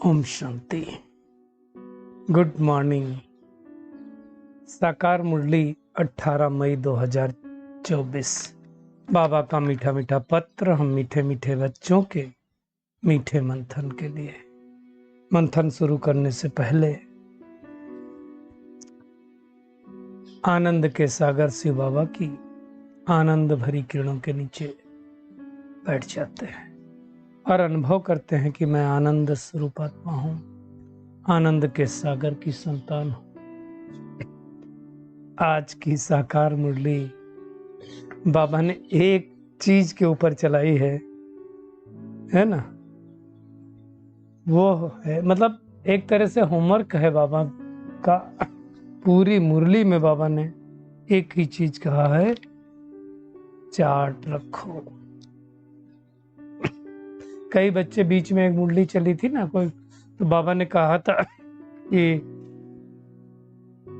Om Shanti. Good morning. साकार मुरली 18 मई 2024। बाबा का मीठा मीठा पत्र हम मीठे मीठे बच्चों के मीठे मंथन के लिए। मंथन शुरू करने से पहले आनंद के सागर शिव बाबा की आनंद भरी किरणों के नीचे बैठ जाते हैं और अनुभव करते हैं कि मैं आनंद स्वरूप आत्मा हूं, आनंद के सागर की संतान हूं। आज की साकार मुरली बाबा ने एक चीज के ऊपर चलाई है ना, वो है मतलब एक तरह से होमवर्क है बाबा का। पूरी मुरली में बाबा ने एक ही चीज कहा है, चार्ट रखो। कई बच्चे बीच में एक मुरली चली थी ना कोई, तो बाबा ने कहा था कि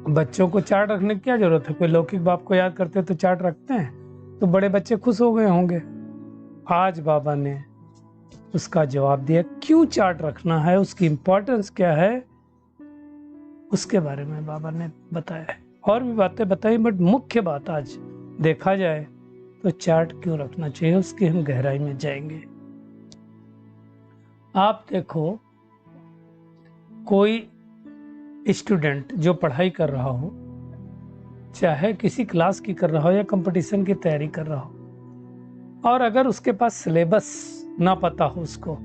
बच्चों को चार्ट रखने की क्या जरूरत है, कोई लौकिक बाप को याद करते तो चार्ट रखते हैं, तो बड़े बच्चे खुश हो गए होंगे। आज बाबा ने उसका जवाब दिया, क्यों चार्ट रखना है, उसकी इंपॉर्टेंस क्या है, उसके बारे में बाबा ने बताया है। और भी बातें बताई, बट मुख्य बात आज देखा जाए तो चार्ट क्यों रखना चाहिए, उसकी हम गहराई में जाएंगे। आप देखो, कोई स्टूडेंट जो पढ़ाई कर रहा हो, चाहे किसी क्लास की कर रहा हो या कंपटीशन की तैयारी कर रहा हो, और अगर उसके पास सिलेबस ना पता हो उसको,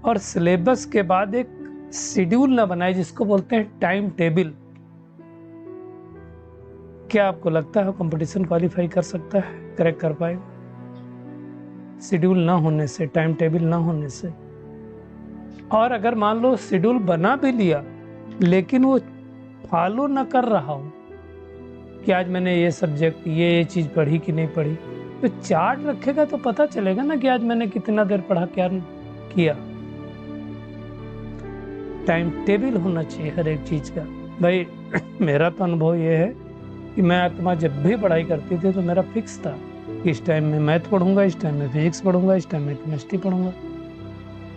और सिलेबस के बाद एक शेड्यूल ना बनाए जिसको बोलते हैं टाइम टेबल, क्या आपको लगता है कंपटीशन क्वालिफाई कर सकता है, क्रैक कर पाएगा? शेड्यूल ना होने से, टाइम टेबल ना होने से। और अगर मान लो शेड्यूल बना भी लिया लेकिन वो फॉलो ना कर रहा हो कि आज मैंने ये सब्जेक्ट ये चीज पढ़ी कि नहीं पढ़ी, तो चार्ट रखेगा तो पता चलेगा ना कि आज मैंने कितना देर पढ़ा, क्या किया। टाइम टेबल होना चाहिए हर एक चीज का। भाई मेरा तो अनुभव ये है कि मैं आत्मा जब भी पढ़ाई करती थी तो मेरा फिक्स था, इस टाइम में मैथ पढ़ूंगा, इस टाइम में फिजिक्स पढ़ूंगा, इस टाइम में केमिस्ट्री पढ़ूंगा।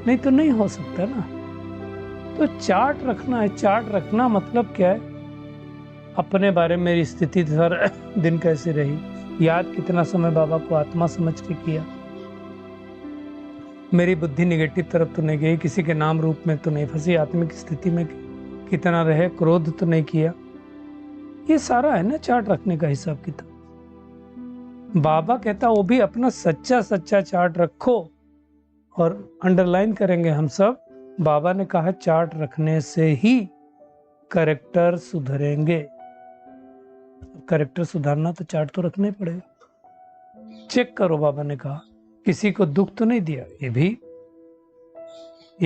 नहीं तो नहीं हो सकता ना। तो चार्ट रखना है। चार्ट रखना मतलब क्या है, अपने बारे में मेरी स्थिति हर दिन कैसी रही, याद कितना समय बाबा को आत्मा समझ के किया, मेरी बुद्धि निगेटिव तरफ तो नहीं गई, किसी के नाम रूप में तो नहीं फंसी, आत्मिक स्थिति में कितना रहे, क्रोध तो नहीं किया। ये सारा है ना चार्ट रखने का हिसाब किताब। बाबा कहता वो भी अपना सच्चा सच्चा चार्ट रखो, और अंडरलाइन करेंगे हम सब। बाबा ने कहा चार्ट रखने से ही कैरेक्टर सुधरेंगे। कैरेक्टर सुधारना तो चार्ट तो रखना ही पड़ेगा। चेक करो, बाबा ने कहा किसी को दुख तो नहीं दिया, ये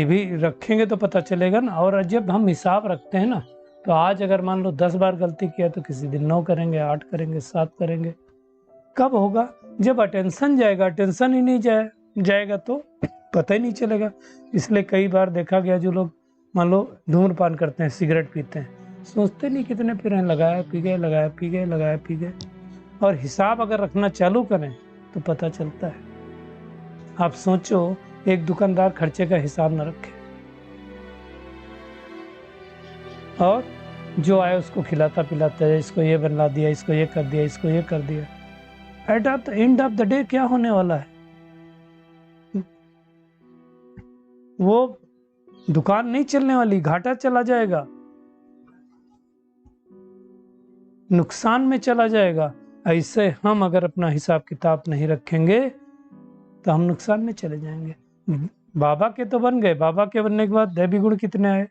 भी रखेंगे तो पता चलेगा ना। और जब हम हिसाब रखते हैं ना, तो आज अगर मान लो 10 बार गलती किया तो किसी दिन 9 करेंगे, 8 करेंगे, 7 करेंगे। कब होगा? जब अटेंशन जाएगा। अटेंशन ही नहीं जाएगा तो पता ही नहीं चलेगा। इसलिए कई बार देखा गया, जो लोग मान लो धूम्रपान करते हैं, सिगरेट पीते हैं, सोचते नहीं कितने पी रहे हैं, लगाया पी गए, लगाया पी गए, लगाया पी गए। और हिसाब अगर रखना चालू करें तो पता चलता है। आप सोचो, एक दुकानदार खर्चे का हिसाब न रखे और जो आए उसको खिलाता पिलाता है, इसको ये बना दिया, इसको ये कर दिया, इसको ये कर दिया। At the end of the day क्या होने वाला है? वो दुकान नहीं चलने वाली, घाटा चला जाएगा, नुकसान में चला जाएगा। ऐसे हम अगर अपना हिसाब किताब नहीं रखेंगे तो हम नुकसान में चले जाएंगे। बाबा के तो बन गए, बाबा के बनने के बाद दैवी गुण कितने आए,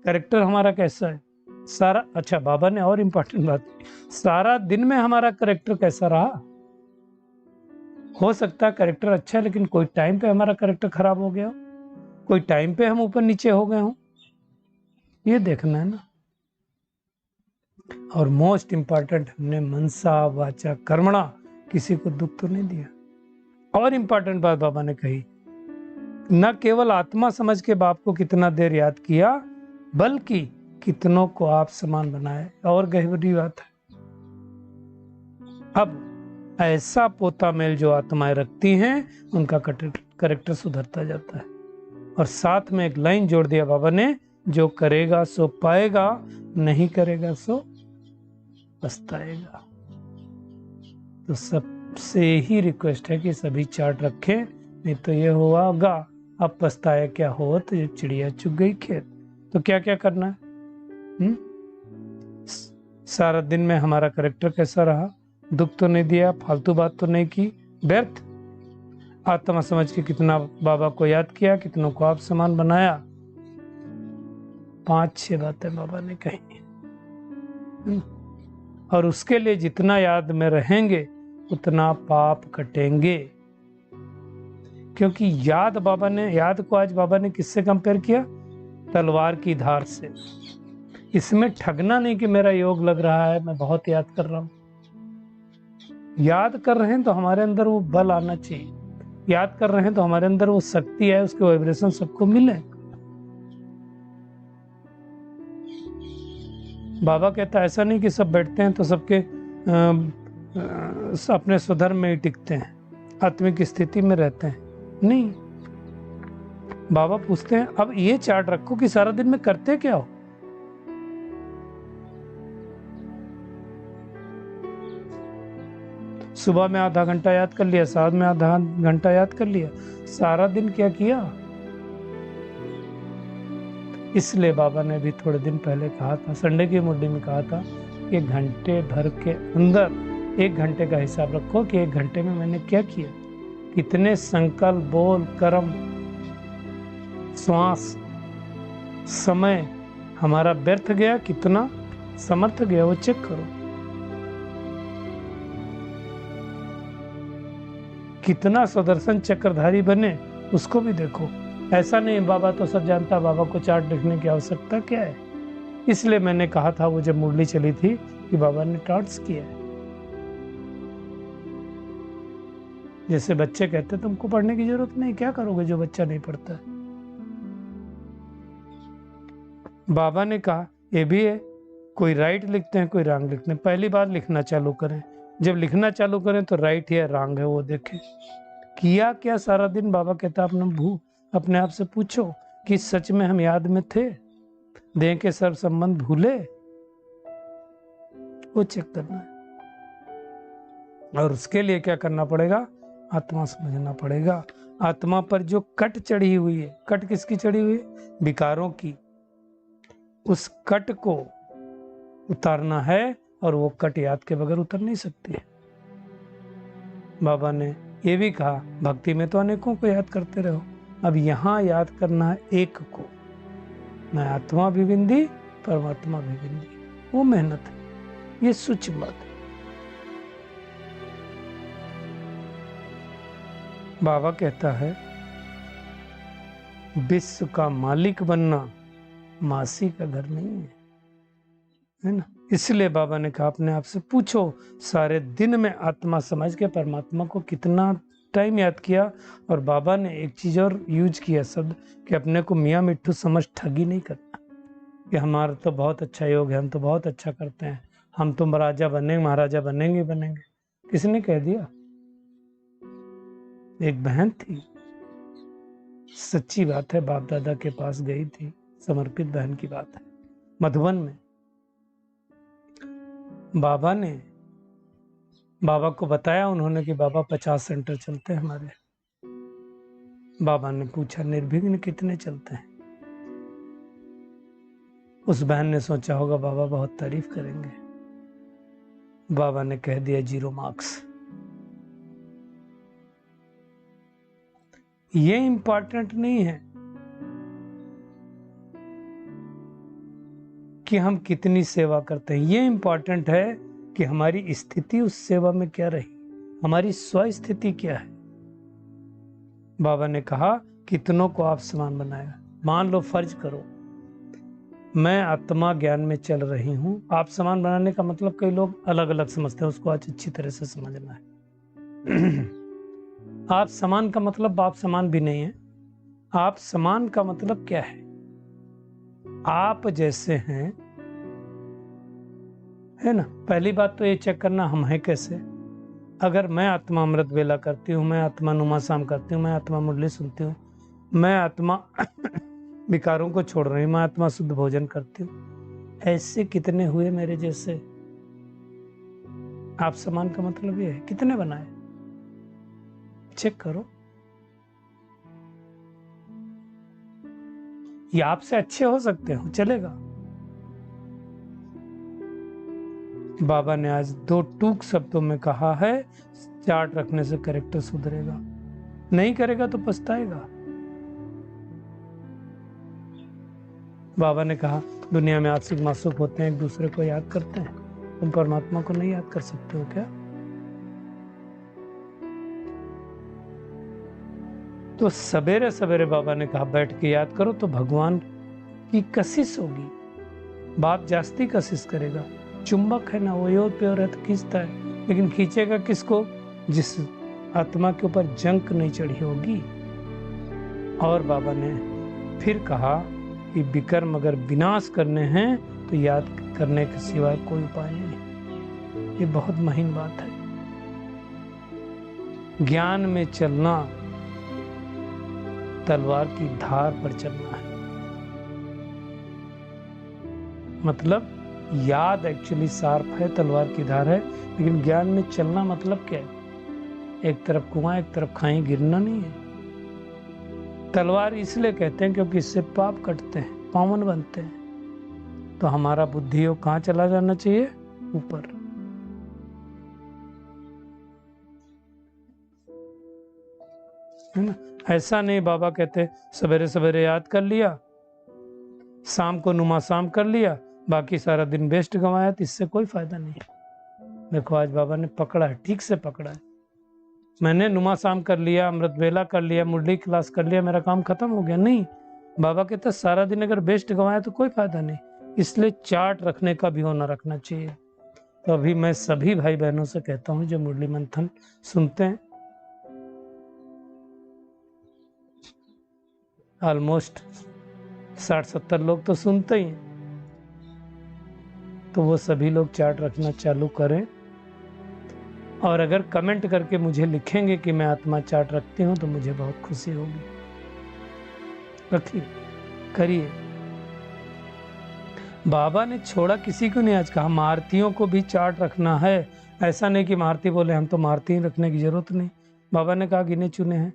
कैरेक्टर हमारा कैसा है सारा। अच्छा, बाबा ने और इम्पोर्टेंट बात, सारा दिन में हमारा कैरेक्टर कैसा रहा। हो सकता है कैरेक्टर अच्छा है, लेकिन कोई टाइम पे हमारा कैरेक्टर खराब हो गया हो, कोई टाइम पे हम ऊपर नीचे हो गए हों, ये देखना है ना। और मोस्ट इंपॉर्टेंट, हमने मनसा वाचा कर्मणा किसी को दुख तो नहीं दिया। और इंपॉर्टेंट बात बाबा ने कही, न केवल आत्मा समझ के बाप को कितना देर याद किया, बल्कि कितनों को आप समान बनाए। और गहरी बात है, अब ऐसा पोता मेल जो आत्माएं रखती हैं, उनका कैरेक्टर सुधरता जाता है। और साथ में एक लाइन जोड़ दिया बाबा ने, जो करेगा सो पाएगा, नहीं करेगा सो पछताएगा। तो सबसे ही रिक्वेस्ट है कि सभी चार्ट रखें, नहीं तो ये होगा अब पछताया क्या हो, तो ये चिड़िया चुग गई खेत। तो क्या क्या करना है? सारा दिन में हमारा करेक्टर कैसा रहा, दुख तो नहीं दिया, फालतू बात तो नहीं की, व्यर्थ आत्मा समझ के कितना बाबा को याद किया, कितनों को आप समान बनाया। 5-6 बातें बाबा ने कही, और उसके लिए जितना याद में रहेंगे उतना पाप कटेंगे। क्योंकि याद को आज बाबा ने किससे कंपेयर किया? तलवार की धार से। इसमें ठगना नहीं कि मेरा योग लग रहा है, मैं बहुत याद कर रहा हूं। याद कर रहे हैं तो हमारे अंदर वो बल आना चाहिए, याद कर रहे हैं तो हमारे अंदर वो शक्ति है, उसके वाइब्रेशन सबको मिले। बाबा कहता है ऐसा नहीं कि सब बैठते हैं तो सबके अपने स्वधर्म में ही टिकते हैं, आत्मिक स्थिति में रहते हैं, नहीं। बाबा पूछते हैं अब ये चार्ट रखो कि सारा दिन में करते क्या हो। सुबह में आधा घंटा याद कर लिया, साथ में आधा घंटा याद कर लिया, सारा दिन क्या किया? इसलिए बाबा ने भी थोड़े दिन पहले कहा था, संडे की मुड्डी में कहा था कि घंटे भर के अंदर 1 घंटे का हिसाब रखो कि 1 घंटे में मैंने क्या किया, कितने संकल्प, बोल, कर्म, श्वास, समय हमारा व्यर्थ गया, कितना समर्थ गया, वो चेक करो। कितना सुदर्शन चक्रधारी बने उसको भी देखो। ऐसा नहीं बाबा तो सब जानता, बाबा को चार्ट लिखने की आवश्यकता क्या है। इसलिए मैंने कहा था वो जब मुरली चली थी कि बाबा ने चार्ट्स किया है। जैसे बच्चे कहते तुमको पढ़ने की जरूरत नहीं, क्या करोगे जो बच्चा नहीं पढ़ता है? बाबा ने कहा ये भी है, कोई राइट लिखते हैं, कोई रॉन्ग लिखते हैं। पहली बार लिखना चालू करें, जब लिखना चालू करें तो राइट है रॉन्ग है वो देखें। किया क्या सारा दिन? बाबा कहता अपने आप से पूछो कि सच में हम याद में थे, देह के सर्व संबंध भूले, वो चेक करना है। और उसके लिए क्या करना पड़ेगा? आत्मा समझना पड़ेगा। आत्मा पर जो कट चढ़ी हुई है, कट किसकी चढ़ी हुई है? विकारों की। उस कट को उतारना है, और वो कट याद के बगैर उतर नहीं सकती है। बाबा ने ये भी कहा भक्ति में तो अनेकों को याद करते रहो, अब यहाँ याद करना है एक को। मैं आत्मा भी बिंदी, परमात्मा भी बिंदी, वो मेहनत है, ये सूक्ष्म बात है। बाबा कहता है विश्व का मालिक बनना मासी का घर नहीं है ना। इसलिए बाबा ने कहा अपने आप से पूछो, सारे दिन में आत्मा समझ के परमात्मा को कितना टाइम याद किया। और बाबा ने एक चीज और यूज किया शब्द कि अपने को मियाँ मिट्ठू समझ ठगी नहीं करना कि हमारा तो बहुत अच्छा योग है, हम तो बहुत अच्छा करते हैं, हम तो राजा बनेंगे, महाराजा बनेंगे बनेंगे। किसने कह दिया? एक बहन थी, सच्ची बात है, बाप दादा के पास गई थी, समर्पित बहन की बात है, मधुबन में। बाबा ने बाबा को बताया उन्होंने कि बाबा 50 सेंटर चलते हैं हमारे। बाबा ने पूछा निर्विघ्न कितने चलते हैं? उस बहन ने सोचा होगा बाबा बहुत तारीफ करेंगे। बाबा ने कह दिया 0 मार्क्स। ये इंपॉर्टेंट नहीं है कि हम कितनी सेवा करते हैं, ये इंपॉर्टेंट है कि हमारी स्थिति उस सेवा में क्या रही, हमारी स्व स्थिति क्या है। बाबा ने कहा कितनों को आप समान बनाया। मान लो फर्ज करो मैं आत्मा ज्ञान में चल रही हूं, आप समान बनाने का मतलब कई लोग अलग अलग समझते हैं, उसको आज अच्छी तरह से समझना है। आप समान का मतलब आप समान भी नहीं है। आप समान का मतलब क्या है? आप जैसे हैं, है ना। पहली बात तो ये चेक करना हम हैं कैसे। अगर मैं आत्मा अमृत वेला करती हूँ, मैं आत्मा नुमा शाम करती हूँ, मैं आत्मा मुरली सुनती हूँ, मैं आत्मा विकारों को छोड़ रही हूँ, मैं आत्मा शुद्ध भोजन करती हूँ। ऐसे कितने हुए मेरे जैसे? आप समान का मतलब ये है, कितने बनाए? चेक करो। ये आपसे अच्छे हो सकते हो, चलेगा। बाबा ने आज 2 टूक शब्दों में कहा है, चार्ट रखने से कैरेक्टर सुधरेगा, नहीं करेगा तो पछताएगा। बाबा ने कहा दुनिया में आशिक मासूक होते हैं, एक दूसरे को याद करते हैं, तुम परमात्मा को नहीं याद कर सकते हो क्या? तो सवेरे सवेरे बाबा ने कहा बैठ के याद करो, तो भगवान की कशिश होगी, बाप जास्ती कशिश करेगा। चुंबक है ना, वो योर प्योर है तो खींचता है, लेकिन खींचेगा किसको? जिस आत्मा के ऊपर जंक नहीं चढ़ी होगी। और बाबा ने फिर कहा कि विकर्म अगर विनाश करने हैं तो याद करने के सिवाय कोई उपाय नहीं। ये बहुत महीन बात है। ज्ञान में चलना तलवार की धार पर चलना है। मतलब याद एक्चुअली शार्प है, तलवार की धार है, लेकिन ज्ञान में चलना मतलब क्या है? एक तरफ कुआं एक तरफ खाई, गिरना नहीं है। तलवार इसलिए कहते हैं क्योंकि इससे पाप कटते हैं, पावन बनते हैं। तो हमारा बुद्धि को कहाँ चला जाना चाहिए? ऊपर। है ना? ऐसा नहीं बाबा कहते सवेरे सवेरे याद कर लिया, शाम को नुमा शाम कर लिया, बाकी सारा दिन वेस्ट गंवाया, तो इससे कोई फायदा नहीं। देखो आज बाबा ने पकड़ा है, ठीक से पकड़ा है। मैंने नुमा शाम कर लिया, अमृत वेला कर लिया, मुरली क्लास कर लिया, मेरा काम खत्म हो गया? नहीं। बाबा कहते सारा दिन अगर वेस्ट गंवाया तो कोई फायदा नहीं। इसलिए चार्ट रखने का भी होना रखना चाहिए। तो अभी मैं सभी भाई बहनों से कहता हूँ जो मुरली मंथन सुनते हैं, ऑलमोस्ट 60-70 लोग तो सुनते ही हैं, तो वो सभी लोग चार्ट रखना चालू करें। और अगर कमेंट करके मुझे लिखेंगे कि मैं आत्मा चार्ट रखती हूँ तो मुझे बहुत खुशी होगी। रखिए, करिए। बाबा ने छोड़ा किसी को नहीं। आज कहा महारतियों को भी चार्ट रखना है। ऐसा नहीं कि महारती बोले हम तो महारती रखने की जरूरत नहीं। बाबा ने कहा गिने चुने हैं।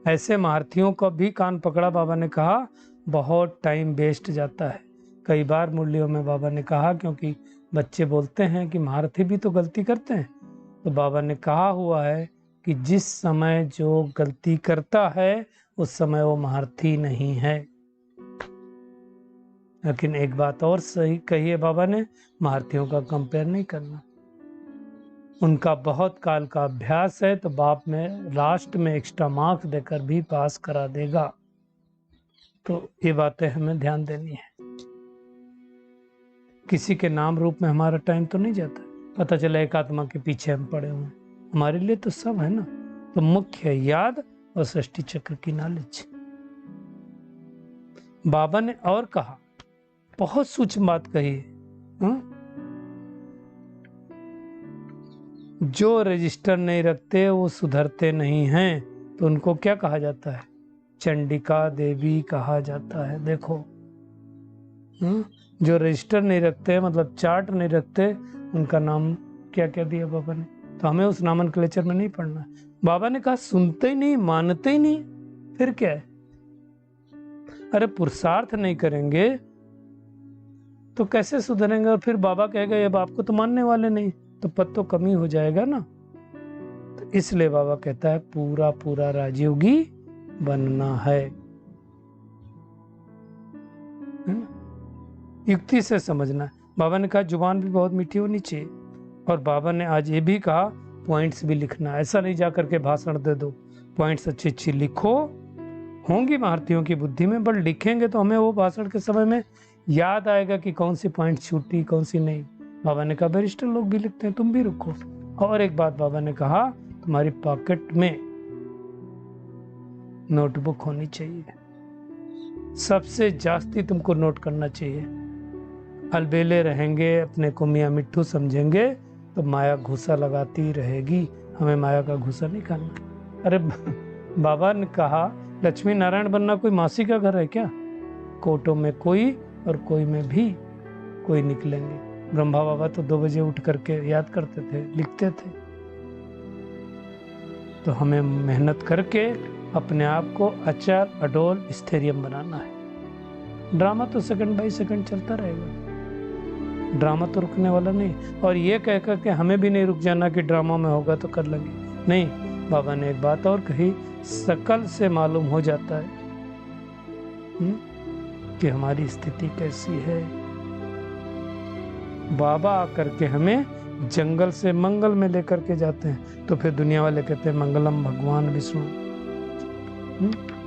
ऐसे महारथियों को भी कान पकड़ा। बाबा ने कहा बहुत टाइम वेस्ट जाता है। कई बार मुरलियों में बाबा ने कहा, क्योंकि बच्चे बोलते हैं कि महारथी भी तो गलती करते हैं, तो बाबा ने कहा हुआ है कि जिस समय जो गलती करता है उस समय वो महारथी नहीं है। लेकिन एक बात और सही कही है बाबा ने, महारथियों का कंपेयर नहीं करना। उनका बहुत काल का अभ्यास है, तो बाप में लास्ट में एक्स्ट्रा मार्क्स देकर भी पास करा देगा। तो ये बातें हमें ध्यान देनी है। किसी के नाम रूप में हमारा टाइम तो नहीं जाता, पता चला एक आत्मा के पीछे हम पड़े हुए हैं। हमारे लिए तो सब है ना। तो मुख्य है याद और सृष्टि चक्र की नॉलेज। बाबा ने और कहा, बहुत सूक्ष्म बात कही है। जो रजिस्टर नहीं रखते वो सुधरते नहीं हैं, तो उनको क्या कहा जाता है? चंडिका देवी कहा जाता है। देखो, जो रजिस्टर नहीं रखते, मतलब चार्ट नहीं रखते, उनका नाम क्या क्या दिया बाबा ने? तो हमें उस नॉमेनक्लेचर में नहीं पढ़ना है। बाबा ने कहा सुनते ही नहीं, मानते ही नहीं, फिर क्या है? अरे पुरुषार्थ नहीं करेंगे तो कैसे सुधरेंगे? और फिर बाबा कहेगा ये बाप को तो मानने वाले नहीं, तो पद तो कमी हो जाएगा ना। तो इसलिए बाबा कहता है पूरा पूरा राजयोगी बनना है ना? युक्ति से समझना है। बाबा ने कहा जुबान भी बहुत मीठी होनी चाहिए। और बाबा ने आज ये भी कहा पॉइंट्स भी लिखना। ऐसा नहीं जा करके भाषण दे दो, पॉइंट्स अच्छी अच्छी लिखो। होंगी महारथियों की बुद्धि में, बट लिखेंगे तो हमें वो भाषण के समय में याद आएगा कि कौन सी पॉइंट छूटी कौन सी नहीं। बाबा ने कहा बैरिस्टर लोग भी लिखते हैं, तुम भी रुको। और एक बात बाबा ने कहा, तुम्हारी पॉकेट में नोटबुक होनी चाहिए। सबसे जास्ती तुमको नोट करना चाहिए। अलबेले रहेंगे, अपने को मियाँ मिट्ठू समझेंगे, तो माया घुसा लगाती रहेगी। हमें माया का घुसा नहीं खाना। अरे बाबा ने कहा लक्ष्मी नारायण बनना कोई मासी का घर है क्या? कोटों में कोई और कोई में भी कोई निकलेंगे। ब्रह्मा बाबा तो 2 बजे उठ करके याद करते थे, लिखते थे। तो हमें मेहनत करके अपने आप को अचल अडोल स्थिरियम बनाना है। ड्रामा तो सेकंड बाय सेकंड चलता रहेगा, ड्रामा तो रुकने वाला नहीं। और ये कहकर के हमें भी नहीं रुक जाना कि ड्रामा में होगा तो कर लेंगे, नहीं। बाबा ने एक बात और कही, सकल से मालूम हो जाता है कि हमारी स्थिति कैसी है। बाबा आकर के हमें जंगल से मंगल में लेकर के जाते हैं, तो फिर दुनिया वाले कहते हैं मंगलम भगवान विष्णु,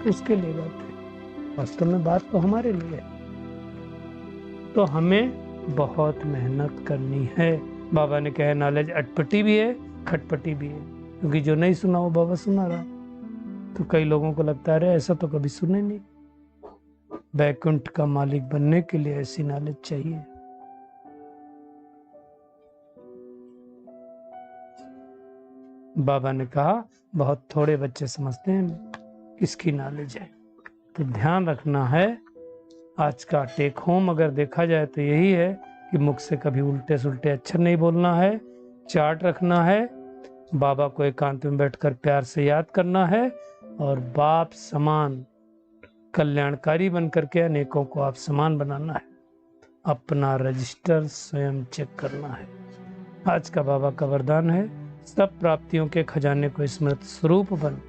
इसके लिए जाते हैं। वास्तव में बात तो हमारे लिए है। तो हमें बहुत मेहनत करनी है। बाबा ने कहा नॉलेज अटपटी भी है, खटपटी भी है, क्योंकि जो नहीं सुना वो बाबा सुना रहा। तो कई लोगों को लगता है ऐसा तो कभी सुने नहीं। बैकुंठ का मालिक बनने के लिए ऐसी नॉलेज चाहिए। बाबा ने कहा बहुत थोड़े बच्चे समझते हैं किसकी नॉलेज है। तो ध्यान रखना है। आज का टेक होम अगर देखा जाए तो यही है कि मुख से कभी उल्टे सुल्टे अक्षर नहीं बोलना है, चार्ट रखना है, बाबा को एकांत में बैठकर प्यार से याद करना है, और बाप समान कल्याणकारी बन करके अनेकों को आप समान बनाना है। अपना रजिस्टर स्वयं चेक करना है। आज का बाबा का वरदान है, सब प्राप्तियों के खजाने को स्मृत स्वरूप बन,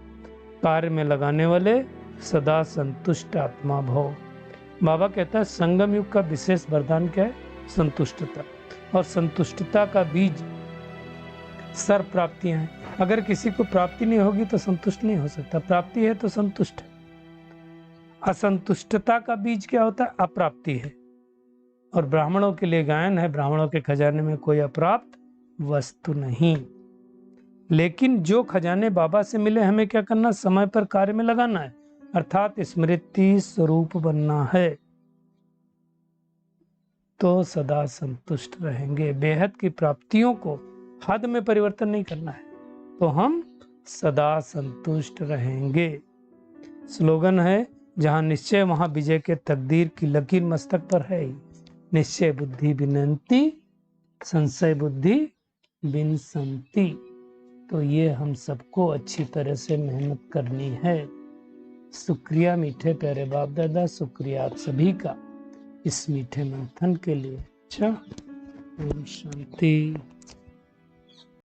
कार्य में लगाने वाले सदा संतुष्ट आत्मा भव। बाबा कहता है संगम युग का विशेष वरदान क्या है? संतुष्टता। और संतुष्टता का बीज सर्व प्राप्तियां हैं। अगर किसी को प्राप्ति नहीं होगी तो संतुष्ट नहीं हो सकता, प्राप्ति है तो संतुष्ट है। असंतुष्टता का बीज क्या होता है? अप्राप्ति है। और ब्राह्मणों के लिए गायन है, ब्राह्मणों के खजाने में कोई अप्राप्त वस्तु नहीं। लेकिन जो खजाने बाबा से मिले हमें क्या करना? समय पर कार्य में लगाना है, अर्थात स्मृति स्वरूप बनना है, तो सदा संतुष्ट रहेंगे। बेहद की प्राप्तियों को हद में परिवर्तन नहीं करना है, तो हम सदा संतुष्ट रहेंगे। स्लोगन है, जहां निश्चय वहां विजय के तकदीर की लकीर मस्तक पर है। निश्चय बुद्धि बिनंती, संशय बुद्धि बिनसंती। तो ये हम सबको अच्छी तरह से मेहनत करनी है। शुक्रिया मीठे प्यारे बाप दादा, शुक्रिया आप सभी का इस मीठे मंथन के लिए। अच्छा, ओम शांति।